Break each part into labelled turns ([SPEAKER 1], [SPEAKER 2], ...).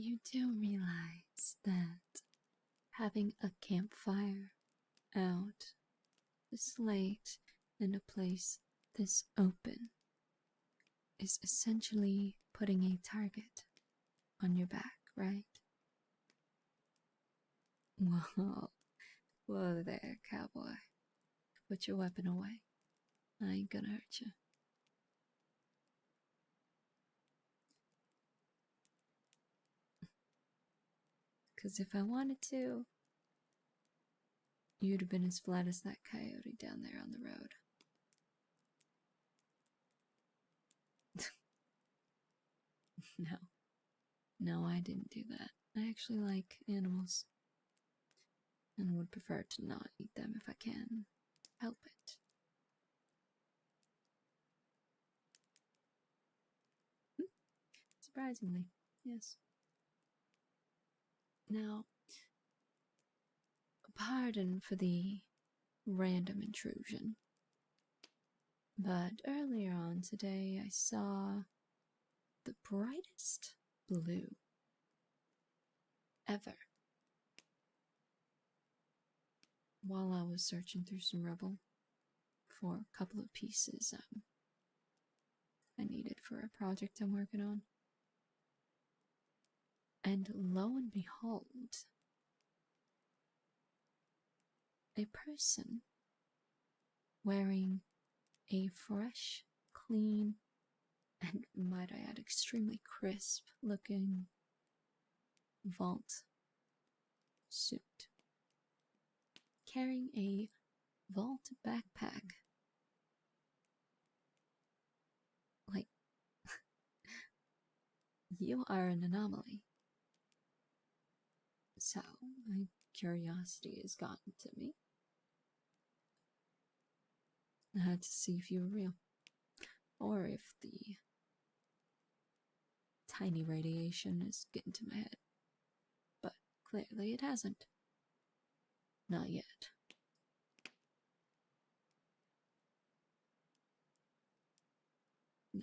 [SPEAKER 1] You do realize that having a campfire out this late in a place this open is essentially putting a target on your back, right? Whoa, whoa there, cowboy. Put your weapon away. I ain't gonna hurt you. Because if I wanted to, you'd have been as flat as that coyote down there on the road. No. No, I didn't do that. I actually like animals. And would prefer to not eat them if I can help it. Surprisingly, yes. Now, pardon for the random intrusion, but earlier on today I saw the brightest blue ever while I was searching through some rubble for a couple of pieces I needed for a project I'm working on. And lo and behold, a person wearing a fresh, clean, and might I add, extremely crisp looking vault suit, carrying a vault backpack. Like, you are an anomaly. So, my curiosity has gotten to me. I had to see if you were real, or if the tiny radiation is getting to my head. But clearly it hasn't. Not yet. No.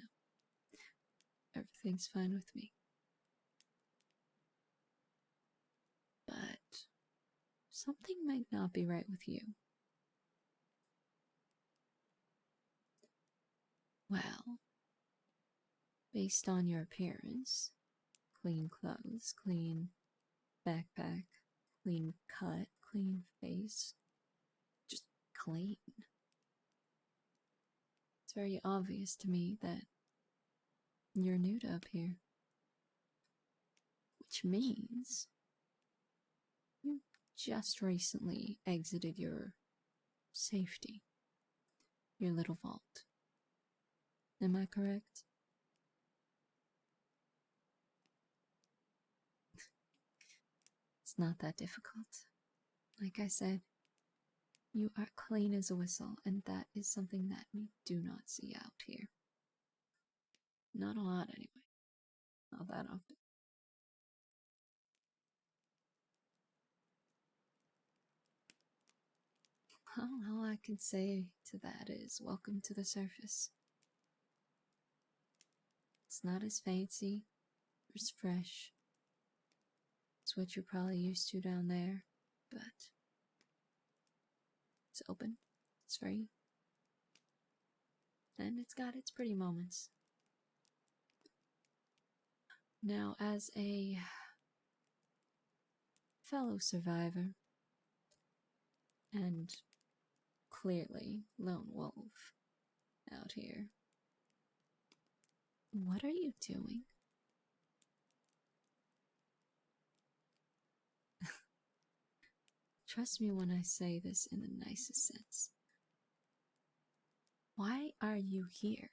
[SPEAKER 1] Everything's fine with me. But something might not be right with you. Well, based on your appearance, clean clothes, clean backpack, clean cut, clean face, just clean. It's very obvious to me that you're new to up here. Which means you just recently exited your safety, your little vault. Am I correct? It's not that difficult. Like I said, you are clean as a whistle, and that is something that we do not see out here. Not a lot, anyway. Not that often. All I can say to that is, welcome to the surface. It's not as fancy or as fresh. It's what you're probably used to down there, but it's open, it's free, and it's got its pretty moments. Now, as a fellow survivor, and clearly lone wolf out here, what are you doing? Trust me when I say this in the nicest sense. Why are you here?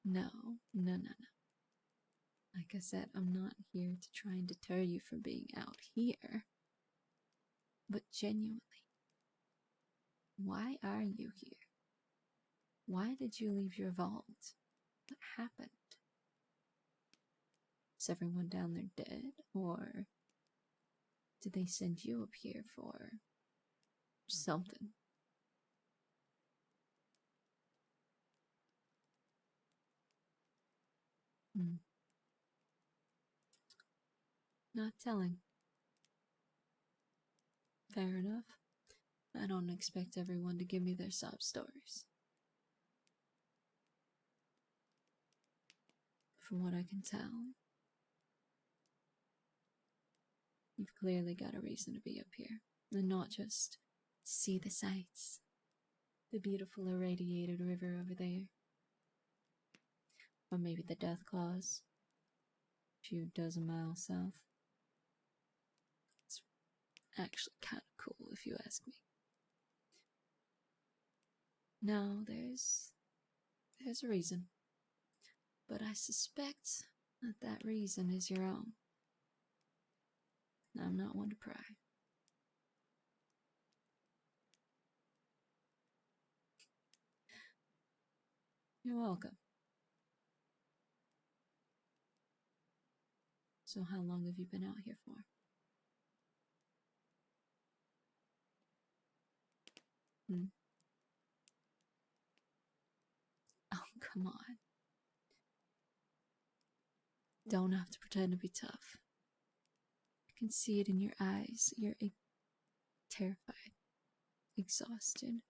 [SPEAKER 1] No. Like I said, I'm not here to try and deter you from being out here. But genuinely, why are you here? Why did you leave your vault? What happened? Is everyone down there dead? Or did they send you up here for something. Hmm. Not telling. Fair enough. I don't expect everyone to give me their sob stories. From what I can tell, you've clearly got a reason to be up here, and not just see the sights. The beautiful irradiated river over there. Or maybe the Death Claws. A few dozen miles south. It's actually kind of cool if you ask me. No, there's a reason. But I suspect that reason is your own. I'm not one to pry. You're welcome. So how long have you been out here for? Oh, come on. Don't have to pretend to be tough. I can see it in your eyes. You're terrified, exhausted,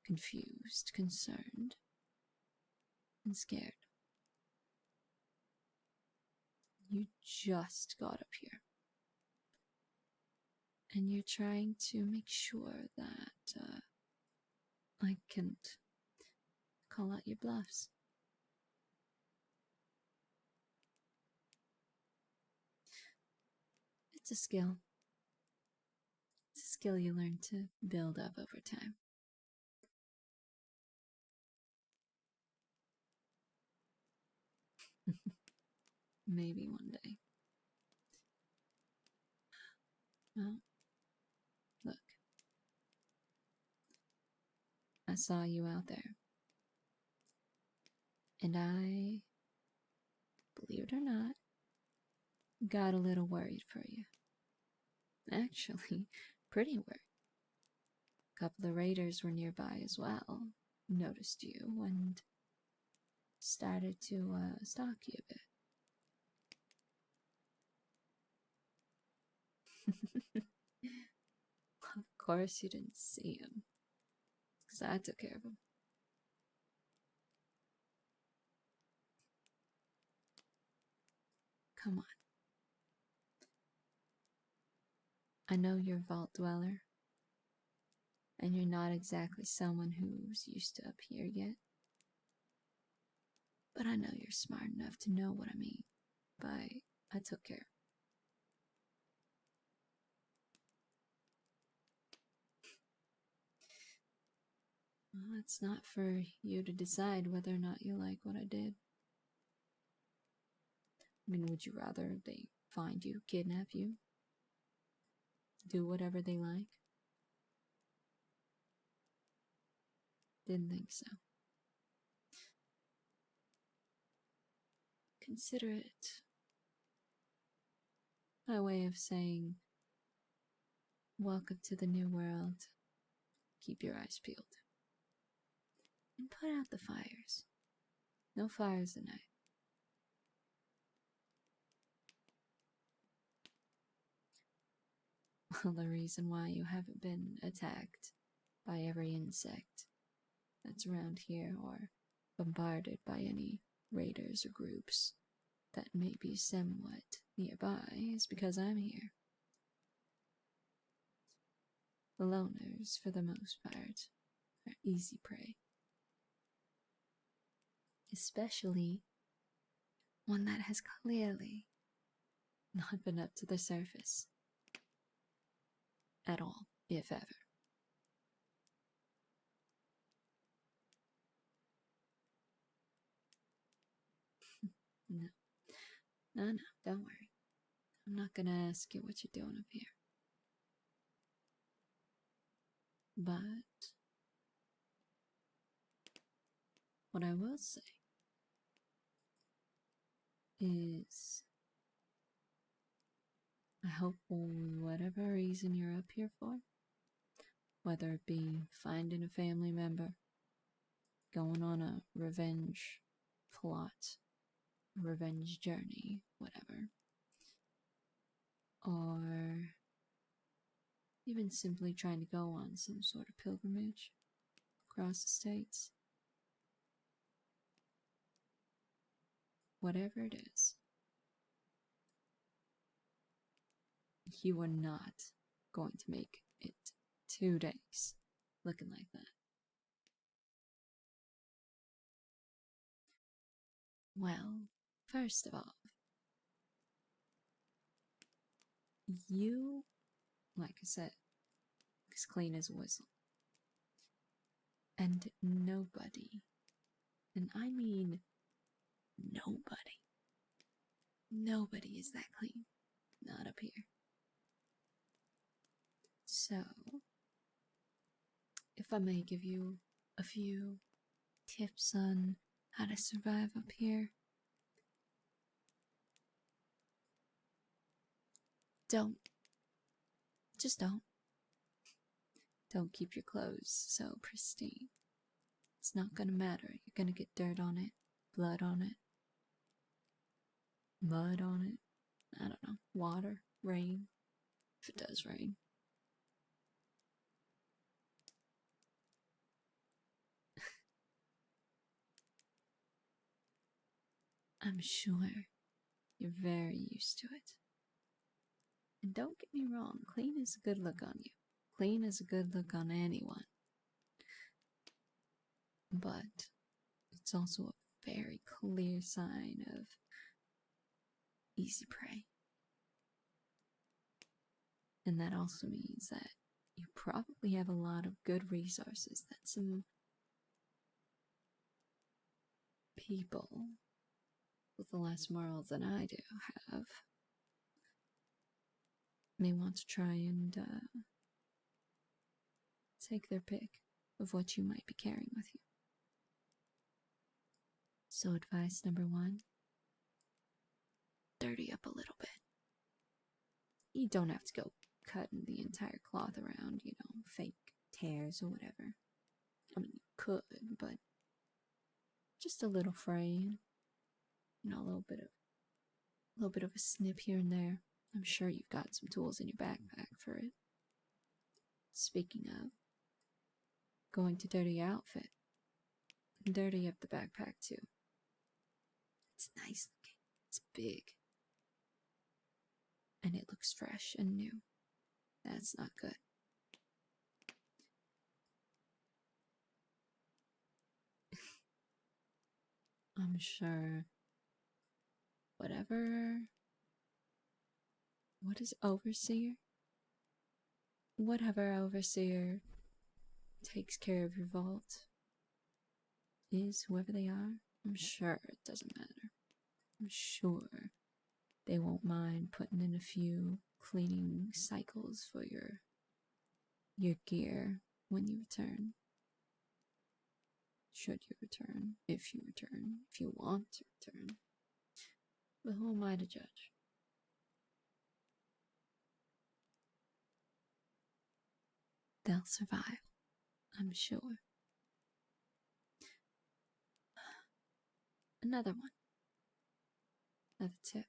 [SPEAKER 1] confused, concerned, and scared. You just got up here. And you're trying to make sure that I can't call out your bluffs. It's a skill. It's a skill you learn to build up over time. Maybe one day. Well, look. I saw you out there. And I, believe it or not, got a little worried for you. Actually, pretty worried. A couple of raiders were nearby as well. Noticed you and started to stalk you a bit. Of course you didn't see him, because I took care of him. Come on. I know you're a vault dweller, and you're not exactly someone who's used to up here yet. But I know you're smart enough to know what I mean by I took care. Well, it's not for you to decide whether or not you like what I did. I mean, would you rather they find you, kidnap you, do whatever they like? Didn't think so. Consider it my way of saying, welcome to the new world. Keep your eyes peeled. And put out the fires. No fires tonight. Well, the reason why you haven't been attacked by every insect that's around here or bombarded by any raiders or groups that may be somewhat nearby is because I'm here. The loners, for the most part, are easy prey. Especially one that has clearly not been up to the surface. At all, if ever. No. No, don't worry. I'm not gonna ask you what you're doing up here. But what I will say is I hope for whatever reason you're up here for, whether it be finding a family member, going on a revenge plot, revenge journey, whatever, or even simply trying to go on some sort of pilgrimage across the states. Whatever it is, you are not going to make it 2 days looking like that. Well, first of all, you, like I said, as clean as a whistle. And nobody, and I mean nobody is that clean. Not up here. So, if I may give you a few tips on how to survive up here, just don't. Don't keep your clothes so pristine. It's not gonna matter. You're gonna get dirt on it, blood on it, mud on it, I don't know, water, rain, if it does rain. I'm sure you're very used to it. And don't get me wrong, clean is a good look on you. Clean is a good look on anyone. But it's also a very clear sign of easy prey. And that also means that you probably have a lot of good resources that some people with less morals than I do have may want to try and take their pick of what you might be carrying with you. So advice number 1, dirty up a little bit. You don't have to go cutting the entire cloth around, fake tears or whatever. I mean, you could, but just a little fraying, a little bit of a snip here and there. I'm sure you've got some tools in your backpack for it. Speaking of, going to dirty your outfit, dirty up the backpack too. It's nice looking, it's big, and it looks fresh and new. That's not good. I'm sure whatever overseer takes care of your vault is, whoever they are, I'm sure it doesn't matter. I'm sure they won't mind putting in a few cleaning cycles for your gear when you return. Should you return, if you want to return. But who am I to judge? They'll survive, I'm sure. Another tip.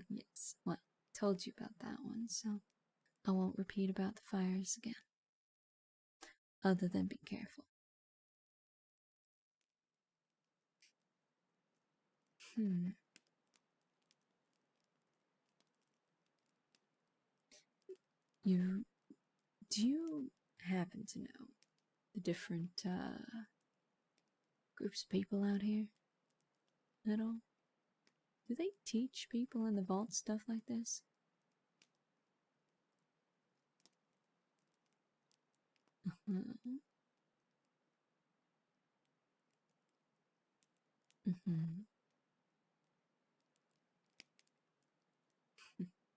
[SPEAKER 1] Yes, well, told you about that one, so I won't repeat about the fires again. Other than be careful. Do you happen to know the different groups of people out here at all? Do they teach people in the vault stuff like this?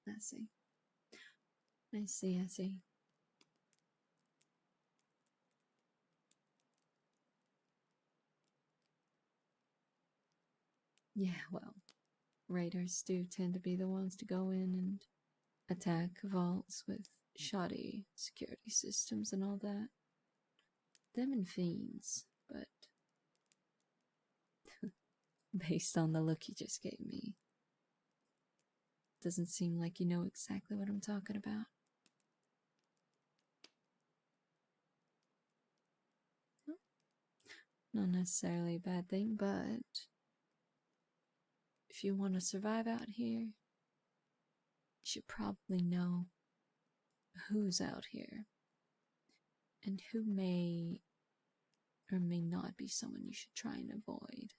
[SPEAKER 1] I see. I see. Yeah, well, Raiders do tend to be the ones to go in and attack vaults with shoddy security systems and all that. Them and fiends, but based on the look you just gave me, doesn't seem like you know exactly what I'm talking about. Not necessarily a bad thing, but if you want to survive out here, you should probably know who's out here and who may or may not be someone you should try and avoid.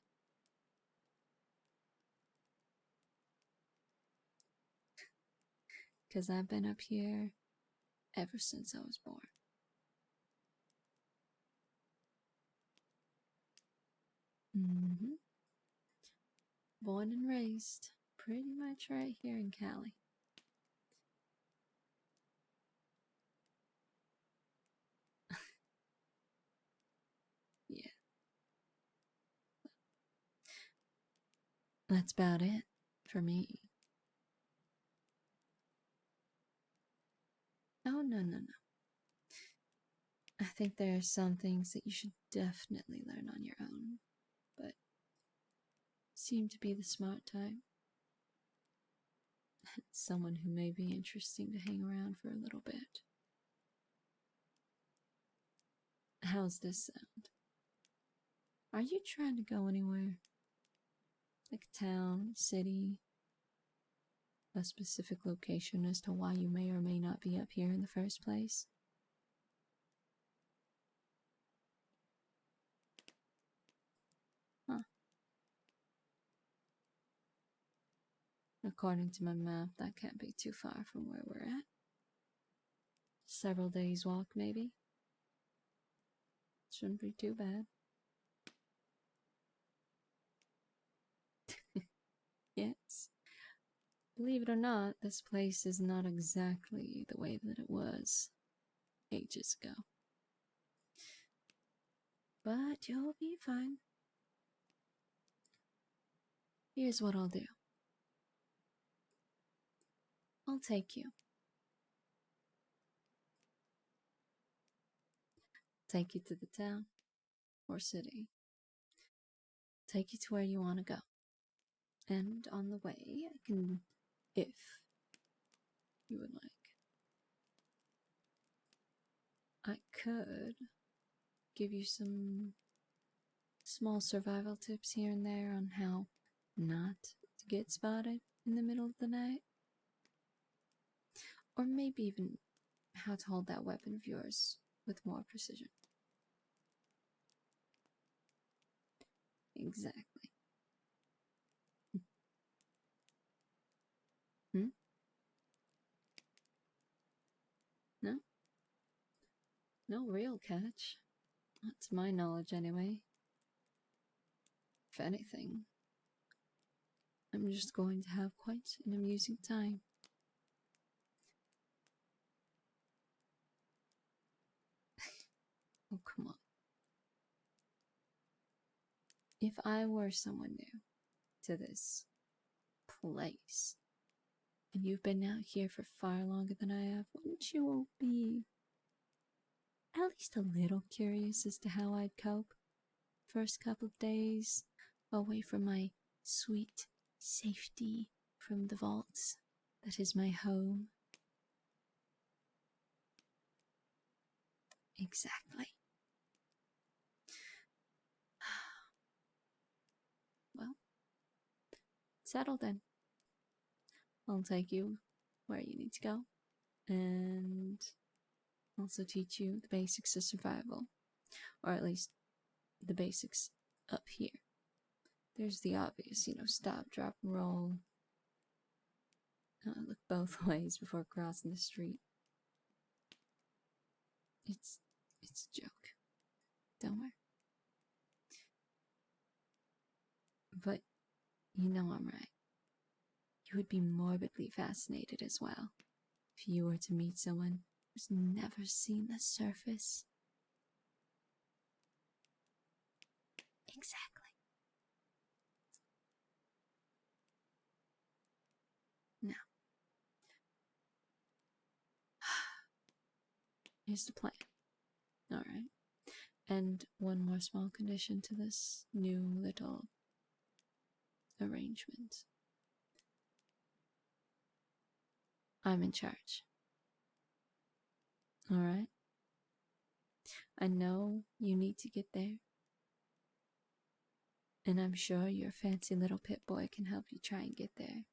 [SPEAKER 1] Because I've been up here ever since I was born. Born and raised pretty much right here in Cali. Yeah. That's about it for me. Oh, no. I think there are some things that you should definitely learn on your own, but seem to be the smart type. Someone who may be interesting to hang around for a little bit. How's this sound? Are you trying to go anywhere? Like a town, city, a specific location as to why you may or may not be up here in the first place? Huh. According to my map, that can't be too far from where we're at. Several days' walk, maybe? Shouldn't be too bad. Yes. Believe it or not, this place is not exactly the way that it was ages ago. But you'll be fine. Here's what I'll do. I'll take you. Take you to the town or city. Take you to where you want to go. And on the way, I can, if you would like, I could give you some small survival tips here and there on how not to get spotted in the middle of the night. Or maybe even how to hold that weapon of yours with more precision. Exactly. No? No real catch. Not to my knowledge, anyway. If anything, I'm just going to have quite an amusing time. Oh, come on. If I were someone new to this place, and you've been out here for far longer than I have, wouldn't you be at least a little curious as to how I'd cope? First couple of days away from my sweet safety from the vaults that is my home. Exactly. Well, settle then. I'll take you where you need to go, and also teach you the basics of survival, or at least the basics up here. There's the obvious, stop, drop, and roll. Look both ways before crossing the street. It's a joke. Don't worry. But you know I'm right. You would be morbidly fascinated as well if you were to meet someone who's never seen the surface. Exactly. Now, here's the plan. Alright. And one more small condition to this new little arrangement. I'm in charge. Alright? I know you need to get there. And I'm sure your fancy little pit boy can help you try and get there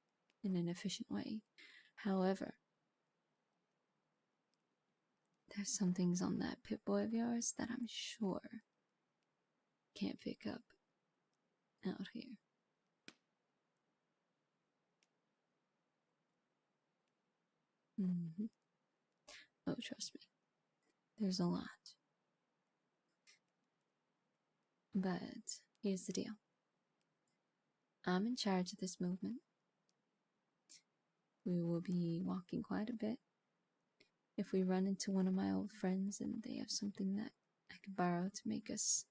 [SPEAKER 1] in an efficient way. However, there's some things on that pit boy of yours that I'm sure can't pick up out here. Oh, trust me, there's a lot. But here's the deal. I'm in charge of this movement. We will be walking quite a bit. If we run into one of my old friends and they have something that I could borrow to make us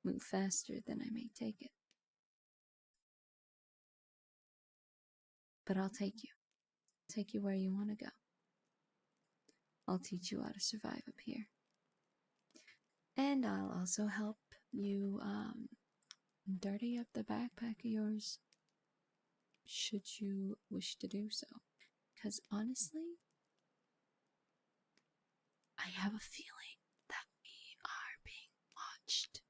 [SPEAKER 1] move faster, then I may take it. But I'll take you. Take you where you want to go. I'll teach you how to survive up here. And I'll also help you dirty up the backpack of yours, should you wish to do so. Because honestly, I have a feeling that we are being watched.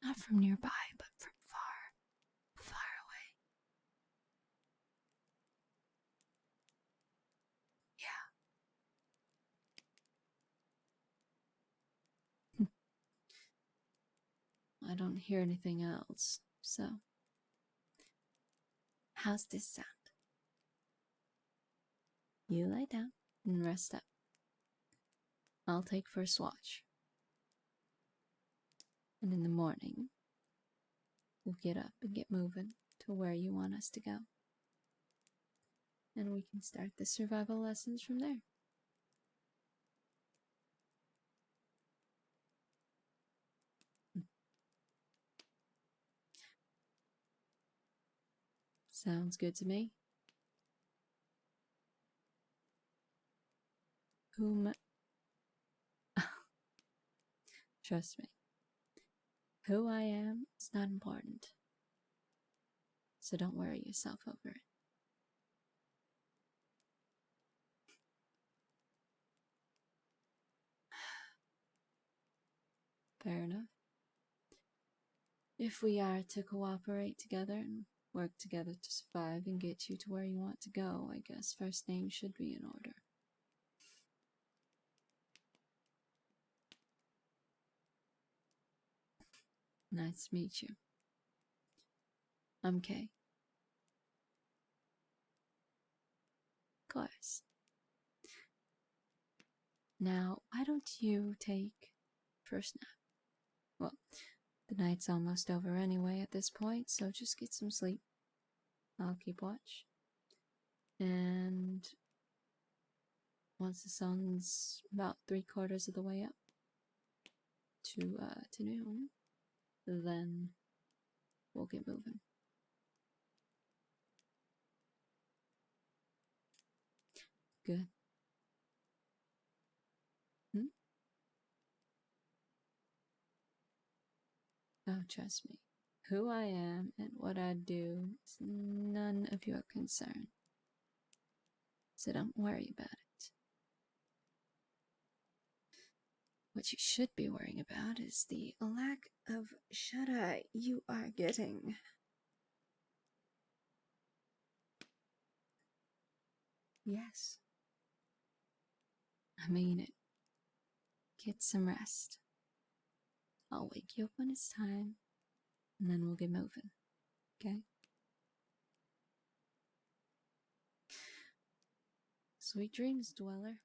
[SPEAKER 1] Not from nearby, but from far, far away. Yeah. I don't hear anything else, so how's this sound? You lie down and rest up. I'll take first watch. And in the morning, we'll get up and get moving to where you want us to go. And we can start the survival lessons from there. Sounds good to me. Trust me. Who I am is not important. So don't worry yourself over it. Fair enough. If we are to cooperate together and work together to survive and get you to where you want to go, I guess first name should be in order. Nice to meet you. I'm Kay. Of course. Now, why don't you take first nap? Well, the night's almost over anyway at this point, so just get some sleep. I'll keep watch. And once the sun's about 3/4 of the way up to noon, then we'll get moving. Good. Oh, trust me. Who I am and what I do is none of your concern. So don't worry about it. What you should be worrying about is the lack of shut-eye you are getting. Yes. I mean it. Get some rest. I'll wake you up when it's time, and then we'll get moving. Okay? Sweet dreams, dweller.